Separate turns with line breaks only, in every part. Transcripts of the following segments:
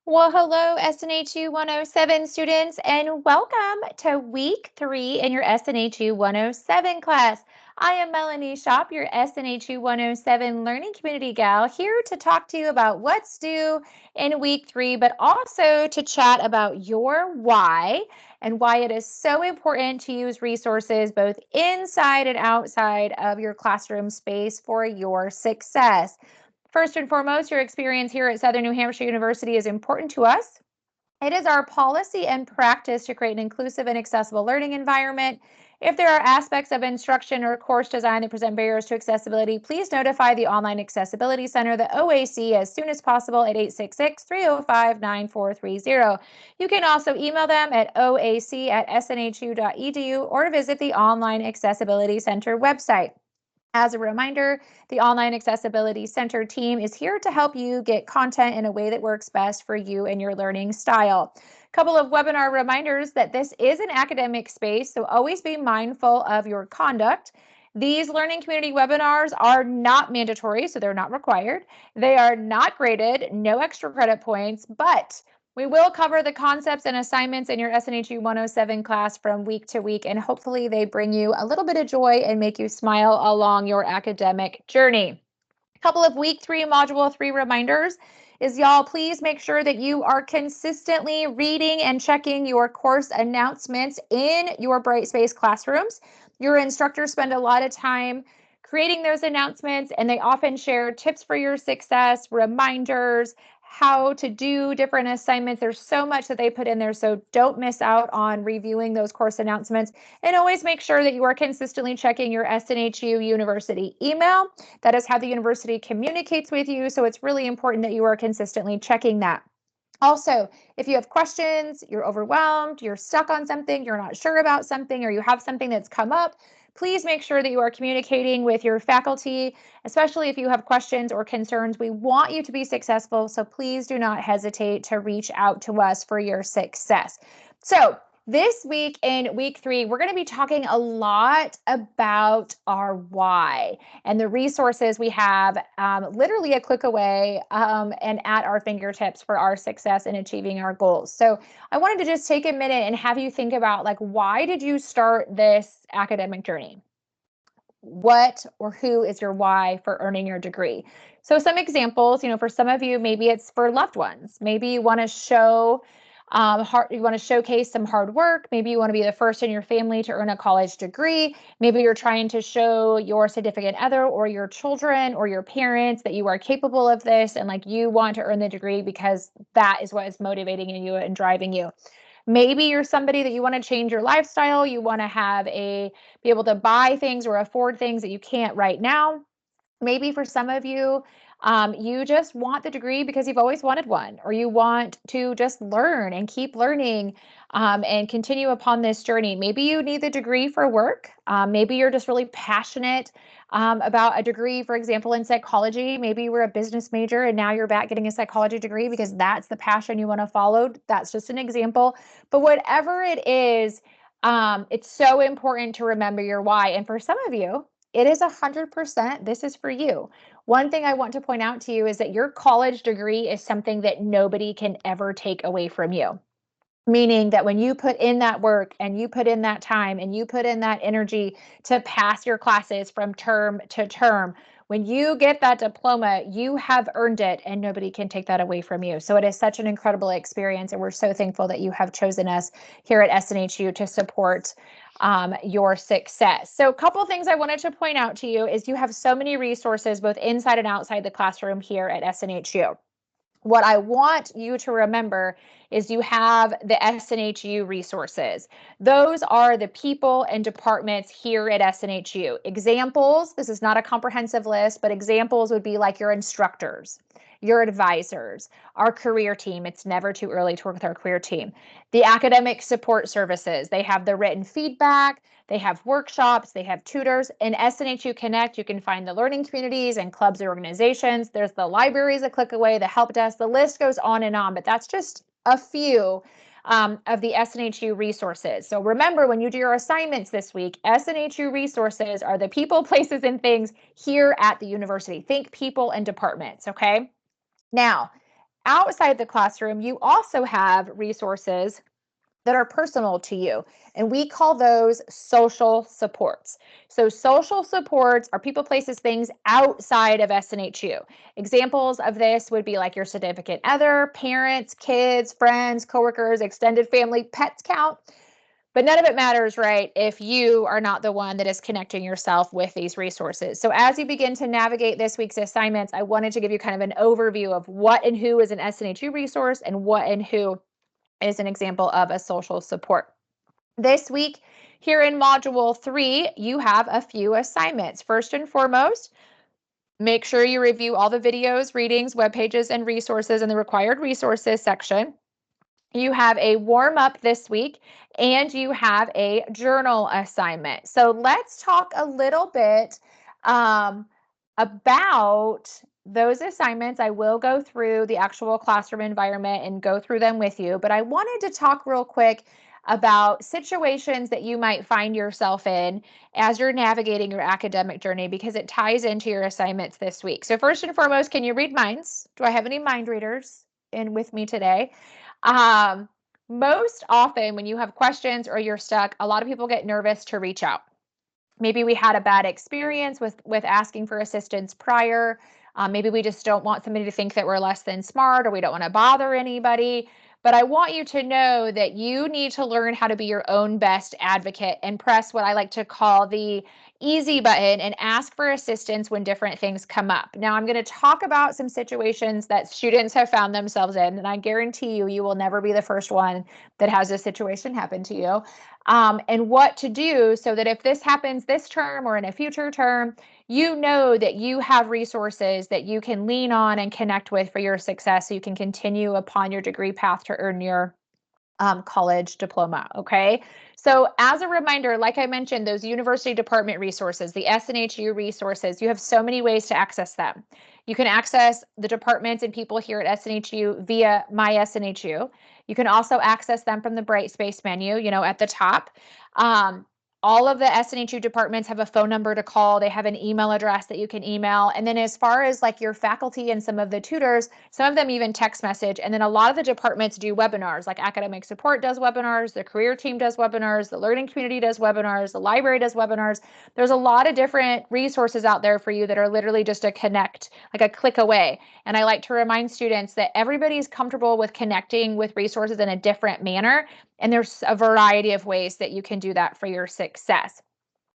Well, hello, SNHU 107 students, and welcome to week 3 in your SNHU 107 class. I am Melanie Shop, your SNHU 107 Learning Community Gal, here to talk to you about what's due in week 3, but also to chat about your why and why it is so important to use resources both inside and outside of your classroom space for your success. First and foremost, your experience here at Southern New Hampshire University is important to us. It is our policy and practice to create an inclusive and accessible learning environment. If there are aspects of instruction or course design that present barriers to accessibility, please notify the Online Accessibility Center, the OAC, as soon as possible at 866-305-9430. You can also email them at oac@snhu.edu or visit the Online Accessibility Center website. As a reminder, the Online Accessibility Center team is here to help you get content in a way that works best for you and your learning style. A couple of webinar reminders that this is an academic space, so always be mindful of your conduct. These learning community webinars are not mandatory, so they're not required. They are not graded, no extra credit points, but we will cover the concepts and assignments in your SNHU 107 class from week to week, and hopefully they bring you a little bit of joy and make you smile along your academic journey. A couple of week 3 module 3 reminders is y'all, please make sure that you are consistently reading and checking your course announcements in your Brightspace classrooms. Your instructors spend a lot of time creating those announcements, and they often share tips for your success, reminders, how to do different assignments. There's so much that they put in there, so don't miss out on reviewing those course announcements. And always make sure that you are consistently checking your SNHU University email. That is how the university communicates with you, so it's really important that you are consistently checking that. Also, if you have questions, you're overwhelmed, you're stuck on something, you're not sure about something, or you have something that's come up, please make sure that you are communicating with your faculty, especially if you have questions or concerns. We want you to be successful, so please do not hesitate to reach out to us for your success. So this week in week 3, we're going to be talking a lot about our why and the resources we have literally a click away and at our fingertips for our success in achieving our goals. So I wanted to just take a minute and have you think about, like, why did you start this academic journey? What or who is your why for earning your degree? So some examples, for some of you, maybe it's for loved ones. Maybe you want to show you want to showcase some hard work. Maybe you want to be the first in your family to earn a college degree. Maybe you're trying to show your significant other or your children or your parents that you are capable of this, and like you want to earn the degree because that is what is motivating you and driving you. Maybe you're somebody that you want to change your lifestyle. You want to be able to buy things or afford things that you can't right now. Maybe for some of you, you just want the degree because you've always wanted one, or you want to just learn and keep learning and continue upon this journey. Maybe you need the degree for work. Maybe you're just really passionate about a degree, for example, in psychology. Maybe you were a business major and now you're back getting a psychology degree because that's the passion you want to follow. That's just an example. But whatever it is, it's so important to remember your why. And for some of you, it is 100%. This is for you. One thing I want to point out to you is that your college degree is something that nobody can ever take away from you. Meaning that when you put in that work and you put in that time and you put in that energy to pass your classes from term to term, when you get that diploma, you have earned it and nobody can take that away from you. So it is such an incredible experience, and we're so thankful that you have chosen us here at SNHU to support your success. So a couple of things I wanted to point out to you is you have so many resources both inside and outside the classroom here at SNHU. What I want you to remember is you have the SNHU resources. Those are the people and departments here at SNHU. Examples, this is not a comprehensive list, but examples would be like your instructors, your advisors, our career team. It's never too early to work with our career team. The academic support services, they have the written feedback, they have workshops, they have tutors. In SNHU Connect, you can find the learning communities and clubs and organizations. There's the libraries a click away, the help desk, the list goes on, but that's just a few of the SNHU resources. So remember, when you do your assignments this week, SNHU resources are the people, places, and things here at the university. Think people and departments, okay? Now, outside the classroom, you also have resources that are personal to you. And we call those social supports. So social supports are people, places, things outside of SNHU. Examples of this would be like your significant other, parents, kids, friends, coworkers, extended family, pets count. But none of it matters, right, if you are not the one that is connecting yourself with these resources. So as you begin to navigate this week's assignments, I wanted to give you kind of an overview of what and who is an SNHU resource and what and who is an example of a social support. This week, here in Module 3, you have a few assignments. First and foremost, make sure you review all the videos, readings, web pages, and resources in the required resources section. You have a warm up this week, and you have a journal assignment. So let's talk a little bit about those assignments. I will go through the actual classroom environment and go through them with you, but I wanted to talk real quick about situations that you might find yourself in as you're navigating your academic journey, because it ties into your assignments this week. So first and foremost, can you read minds? Do I have any mind readers in with me today? Most often when you have questions or you're stuck, a lot of people get nervous to reach out. Maybe we had a bad experience with asking for assistance prior. Maybe we just don't want somebody to think that we're less than smart, or we don't want to bother anybody. But I want you to know that you need to learn how to be your own best advocate and press what I like to call the easy button and ask for assistance when different things come up. Now, I'm going to talk about some situations that students have found themselves in, and I guarantee you, you will never be the first one that has a situation happen to you. And what to do so that if this happens this term or in a future term, you know that you have resources that you can lean on and connect with for your success so you can continue upon your degree path to earn your college diploma. Okay. So as a reminder, like I mentioned, those university department resources, the SNHU resources, you have so many ways to access them. You can access the departments and people here at SNHU via My SNHU. You can also access them from the Brightspace menu, at the top. All of the SNHU departments have a phone number to call. They have an email address that you can email. And then as far as like your faculty and some of the tutors, some of them even text message. And then a lot of the departments do webinars, like academic support does webinars, the career team does webinars, the learning community does webinars, the library does webinars. There's a lot of different resources out there for you that are literally just a connect, like a click away. And I like to remind students that everybody's comfortable with connecting with resources in a different manner. And there's a variety of ways that you can do that for your success.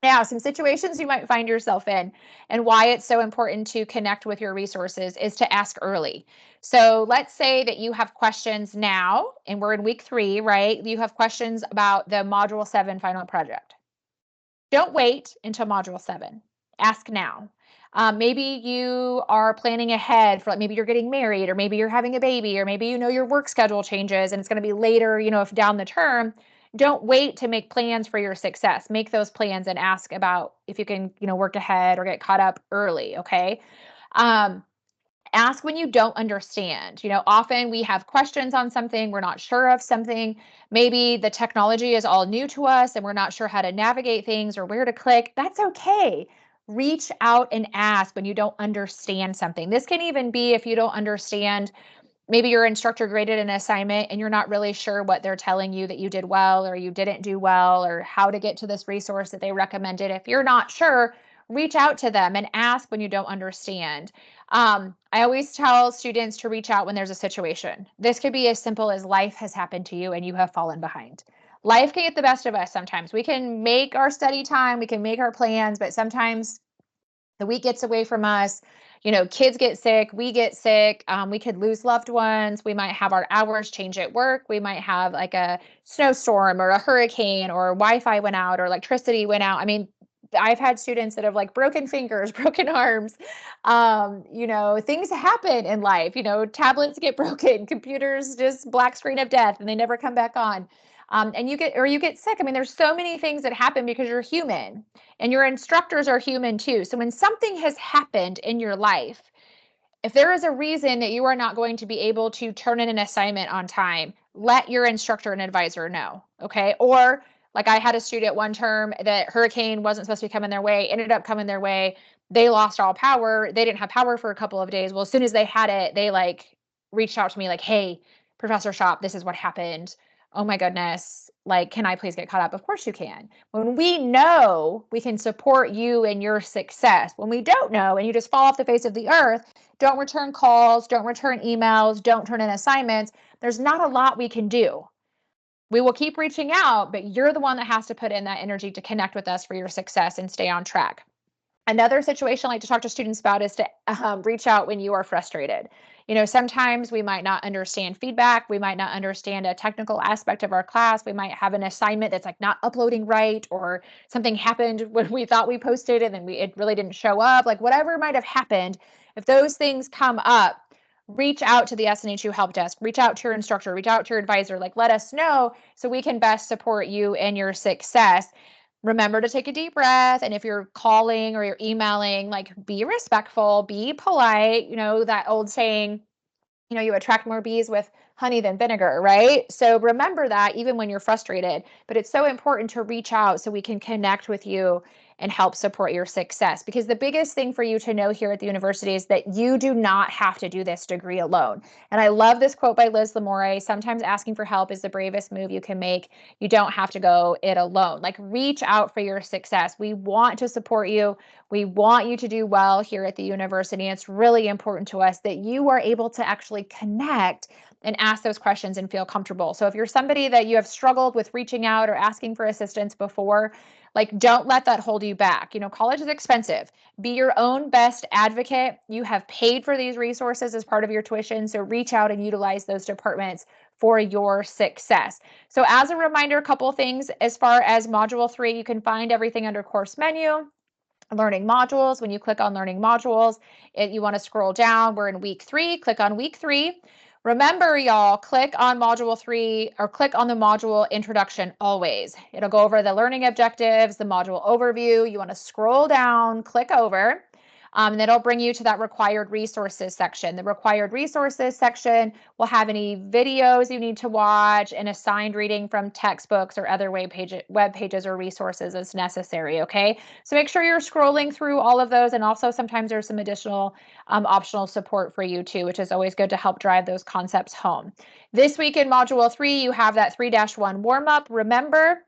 Now, some situations you might find yourself in and why it's so important to connect with your resources is to ask early. So let's say that you have questions now, and we're in week 3, right? You have questions about the Module 7 final project. Don't wait until Module 7. Ask now. Maybe you are planning ahead for, like, maybe you're getting married, or maybe you're having a baby, or maybe your work schedule changes and it's going to be later, if down the term. Don't wait to make plans for your success. Make those plans and ask about if you can, work ahead or get caught up early. Okay. Ask when you don't understand. Often we have questions on something, we're not sure of something. Maybe the technology is all new to us and we're not sure how to navigate things or where to click. That's okay. Reach out and ask when you don't understand something. This can even be if you don't understand. Maybe your instructor graded an assignment and you're not really sure what they're telling you that you did well or you didn't do well, or how to get to this resource that they recommended. If you're not sure, reach out to them and ask when you don't understand. I always tell students to reach out when there's a situation. This could be as simple as life has happened to you and you have fallen behind. Life can get the best of us sometimes. We can make our study time, we can make our plans, but sometimes the week gets away from us. Kids get sick, we get sick, we could lose loved ones, we might have our hours change at work, we might have like a snowstorm or a hurricane, or Wi-Fi went out or electricity went out. I mean, I've had students that have like broken fingers, broken arms. Things happen in life. Tablets get broken, computers just black screen of death and they never come back on. And you get sick. I mean, there's so many things that happen because you're human, and your instructors are human too. So when something has happened in your life, if there is a reason that you are not going to be able to turn in an assignment on time, let your instructor and advisor know, okay? Or like I had a student one term that hurricane wasn't supposed to be coming their way, ended up coming their way. They lost all power. They didn't have power for a couple of days. Well, as soon as they had it, they reached out to me like, hey, Professor Shop, this is what happened. Oh my goodness. Like, can I please get caught up? Of course you can. When we know, we can support you in your success. When we don't know and you just fall off the face of the earth, don't return calls, don't return emails, don't turn in assignments, there's not a lot we can do. We will keep reaching out, but you're the one that has to put in that energy to connect with us for your success and stay on track. Another situation I like to talk to students about is to reach out when you are frustrated. Sometimes we might not understand feedback. We might not understand a technical aspect of our class. We might have an assignment that's like not uploading right, or something happened when we thought we posted and then it really didn't show up. Like whatever might have happened, if those things come up, reach out to the SNHU help desk, reach out to your instructor, reach out to your advisor, like let us know so we can best support you in your success. Remember to take a deep breath. And if you're calling or you're emailing, like be respectful, be polite. That old saying, you attract more bees with honey than vinegar, right? So remember that even when you're frustrated, but it's so important to reach out so we can connect with you and help support your success. Because the biggest thing for you to know here at the university is that you do not have to do this degree alone. And I love this quote by Liz Lamore: sometimes asking for help is the bravest move you can make. You don't have to go it alone. Like reach out for your success. We want to support you. We want you to do well here at the university. It's really important to us that you are able to actually connect and ask those questions and feel comfortable. So if you're somebody that you have struggled with reaching out or asking for assistance before, like don't let that hold you back. College is expensive. Be your own best advocate. You have paid for these resources as part of your tuition, so reach out and utilize those departments for your success. So as a reminder, a couple things as far as Module 3, you can find everything under course menu. Learning modules. When you click on learning modules, you want to scroll down. We're in week 3. Click on week 3. Remember, y'all, click on module 3 or click on the module introduction always. It'll go over the learning objectives, the module overview. You want to scroll down, click over. And it'll bring you to that required resources section. The required resources section will have any videos you need to watch and assigned reading from textbooks or other web pages or resources as necessary, okay? So make sure you're scrolling through all of those. And also sometimes there's some additional optional support for you too, which is always good to help drive those concepts home. This week in Module 3, you have that 3-1 warm-up. Remember,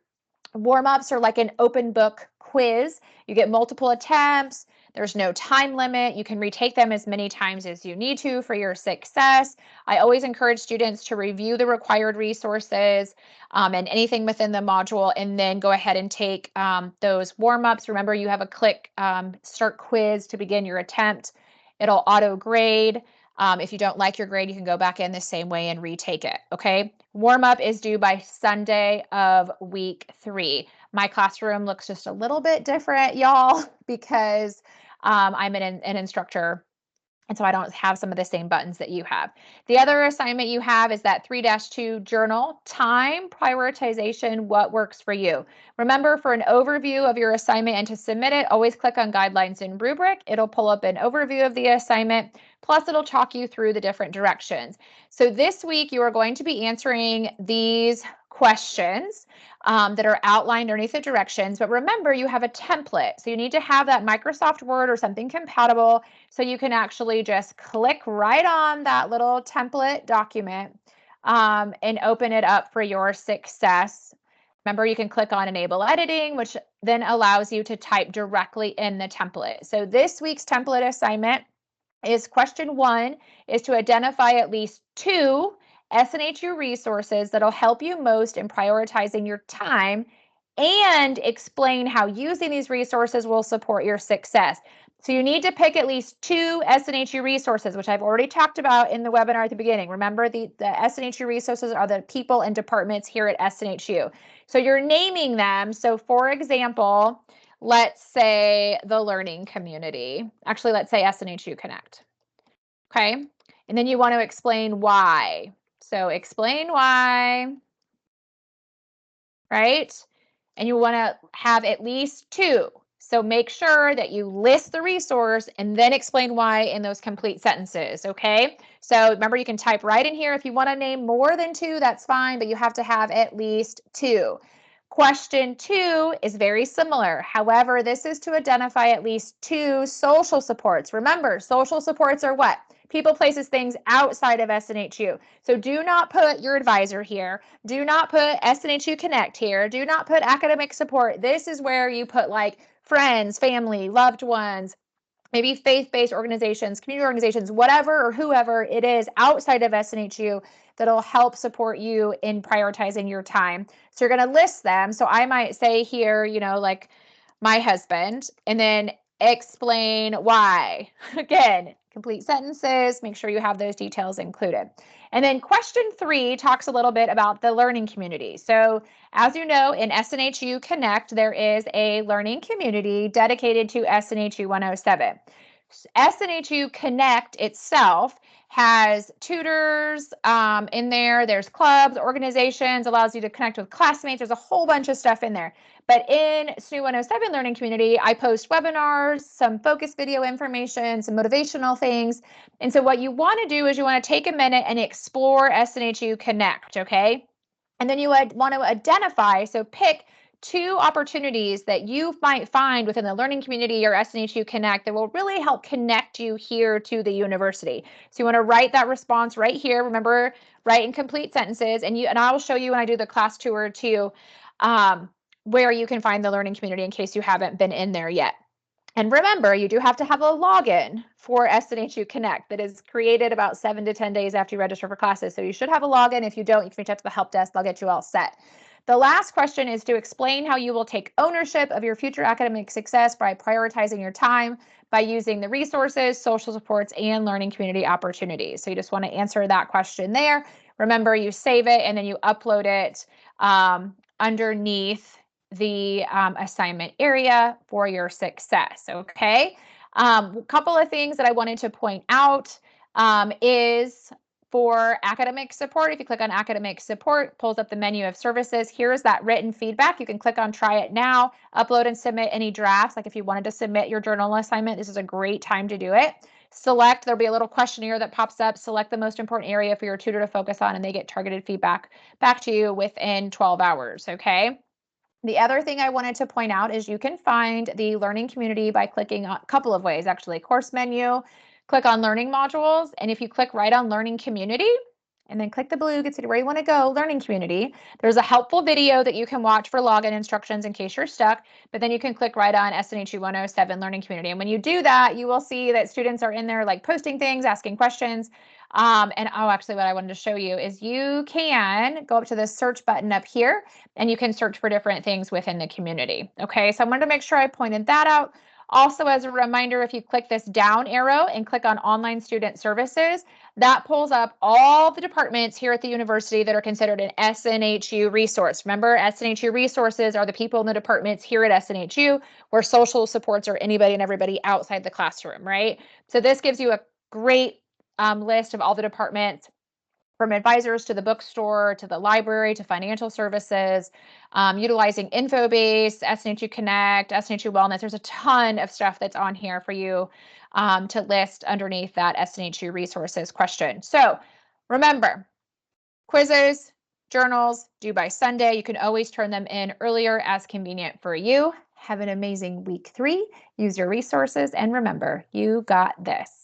warm-ups are like an open book quiz. You get multiple attempts. There's no time limit. You can retake them as many times as you need to for your success. I always encourage students to review the required resources and anything within the module, and then go ahead and take those warm-ups. Remember, you have a click start quiz to begin your attempt. It'll auto grade. If you don't like your grade, you can go back in the same way and retake it, okay? Warm-up is due by Sunday of week 3. My classroom looks just a little bit different, y'all, because I'm an instructor, and so I don't have some of the same buttons that you have. The other assignment you have is that 3-2 journal time prioritization, what works for you. Remember, for an overview of your assignment and to submit it, always click on guidelines and rubric. It'll pull up an overview of the assignment, plus it'll talk you through the different directions. So this week you are going to be answering these questions that are outlined underneath the directions. But remember, you have a template. So you need to have that Microsoft Word or something compatible so you can actually just click right on that little template document and open it up for your success. Remember, you can click on Enable Editing, which then allows you to type directly in the template. So this week's template assignment is question 1 is to identify at least 2 SNHU resources that'll help you most in prioritizing your time, and explain how using these resources will support your success. So you need to pick at least 2 SNHU resources, which I've already talked about in the webinar at the beginning. Remember, the SNHU resources are the people and departments here at SNHU. So you're naming them. So for example, let's say the learning community. Actually, let's say SNHU Connect. Okay. And then you want to explain why. So explain why, right? And you want to have at least 2. So make sure that you list the resource and then explain why in those complete sentences, okay? So remember, you can type right in here. If you want to name more than 2, that's fine, but you have to have at least 2. Question 2 is very similar. However, this is to identify at least 2 social supports. Remember, social supports are what? people, places, things outside of SNHU. So do not put your advisor here. Do not put SNHU Connect here. Do not put academic support. This is where you put like friends, family, loved ones, maybe faith-based organizations, community organizations, whatever or whoever it is outside of SNHU that'll help support you in prioritizing your time. So you're going to list them. So I might say here, you know, like my husband, and then explain why. Again, complete sentences, make sure you have those details included. And then question 3 talks a little bit about the learning community. So as you know, in SNHU Connect, there is a learning community dedicated to SNHU 107. SNHU Connect itself has tutors in there. There's clubs, organizations, allows you to connect with classmates. There's a whole bunch of stuff in there. But in SNHU 107 Learning Community, I post webinars, some focus video information, some motivational things. And so what you want to do is you want to take a minute and explore SNHU Connect, okay? And then you would want to identify, so pick 2 opportunities that you might find within the learning community or SNHU Connect that will really help connect you here to the university. So you want to write that response right here. Remember, write in complete sentences, and I will show you when I do the class tour too, where you can find the learning community in case you haven't been in there yet. And remember, you do have to have a login for SNHU Connect that is created about 7 to 10 days after you register for classes. So you should have a login. If you don't, you can reach out to the help desk. They'll get you all set. The last question is to explain how you will take ownership of your future academic success by prioritizing your time by using the resources, social supports, and learning community opportunities. So you just want to answer that question there. Remember, you save it and then you upload it underneath the assignment area for your success, okay? A couple of things that I wanted to point out is for academic support. If you click on academic support, pulls up the menu of services. Here's that written feedback. You can click on try it now, upload and submit any drafts. Like if you wanted to submit your journal assignment, this is a great time to do it. Select, there'll be a little questionnaire that pops up. Select the most important area for your tutor to focus on, and they get targeted feedback back to you within 12 hours, okay? The other thing I wanted to point out is you can find the learning community by clicking on a couple of ways, actually. Course menu, click on learning modules, and if you click right on learning community, and then click the blue, gets you to where you want to go, learning community. There's a helpful video that you can watch for login instructions in case you're stuck, but then you can click right on SNHU 107 learning community. And when you do that, you will see that students are in there like posting things, asking questions. Actually what I wanted to show you is you can go up to the search button up here and you can search for different things within the community. Okay, so I wanted to make sure I pointed that out. Also, as a reminder, if you click this down arrow and click on online student services, that pulls up all the departments here at the university that are considered an SNHU resource. Remember, SNHU resources are the people in the departments here at SNHU where social supports are anybody and everybody outside the classroom, right? So this gives you a great list of all the departments, from advisors to the bookstore, to the library, to financial services, utilizing InfoBase, SNHU Connect, SNHU Wellness. There's a ton of stuff that's on here for you to list underneath that SNHU resources question. So remember, quizzes, journals due by Sunday. You can always turn them in earlier as convenient for you. Have an amazing week 3. Use your resources, and remember, you got this.